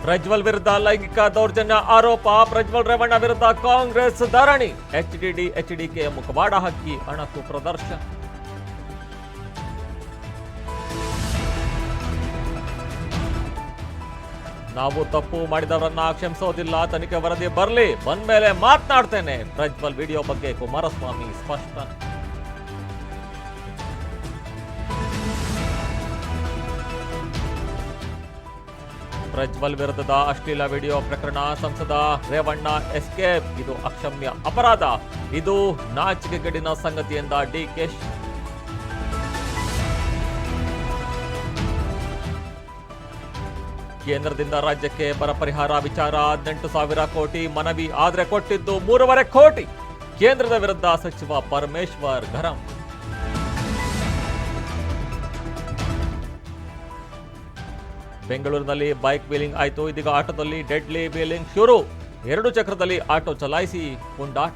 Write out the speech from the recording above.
ಪ್ರಜ್ವಲ್ ವಿರುದ್ಧ ಲೈಂಗಿಕ ದೌರ್ಜನ್ಯ ಆರೋಪ. ಪ್ರಜ್ವಲ್ ರೇವಣ್ಣ ವಿರುದ್ಧ ಕಾಂಗ್ರೆಸ್ ಧರಣಿ. ಎಚ್ಡಿಡಿ ಎಚ್ಡಿಕೆ ಮುಖವಾಡ ಹಾಕಿ ಅಣಕು ಪ್ರದರ್ಶನ. ನಾವು ತಪ್ಪು ಮಾಡಿದವರನ್ನ ಕ್ಷಮಿಸೋದಿಲ್ಲ, ತನಿಖೆ ವರದಿ ಬರಲಿ, ಬಂದ್ಮೇಲೆ ಮಾತನಾಡ್ತೇನೆ. ಪ್ರಜ್ವಲ್ ವಿಡಿಯೋ ಬಗ್ಗೆ ಕುಮಾರಸ್ವಾಮಿ ಸ್ಪಷ್ಟನೆ. ಪ್ರಜ್ವಲ್ ವಿರುದ್ಧದ ಅಶ್ಲೀಲ ವಿಡಿಯೋ ಪ್ರಕರಣ. ಸಂಸದ ರೇವಣ್ಣ ಎಸ್ಕೇಪ್. ಇದು ಅಕ್ಷಮ್ಯ ಅಪರಾಧ, ಇದು ನಾಚಿಕೆಗೇಡಿನ ಸಂಗತಿ ಎಂದ ಡಿಕೆ. ಕೇಂದ್ರದಿಂದ ರಾಜ್ಯಕ್ಕೆ ಬರ ಪರಿಹಾರ ವಿಚಾರ 18,000 ಕೋಟಿ ಮನವಿ, ಆದ್ರೆ ಕೊಟ್ಟಿದ್ದು 3.5 ಕೋಟಿ. ಕೇಂದ್ರದ ವಿರುದ್ಧ ಸಚಿವ ಪರಮೇಶ್ವರ್ ಗರಂ. ಬೆಂಗಳೂರಿನಲ್ಲಿ ಬೈಕ್ ವೀಲಿಂಗ್ ಆಯಿತು. ಇದೀಗ ಆಟೋದಲ್ಲಿ ಡೆಡ್ಲಿ ವೀಲಿಂಗ್ ಶುರು. 2 ಚಕ್ರದಲ್ಲಿ ಆಟೋ ಚಲಾಯಿಸಿ ಪುಂಡಾಟ.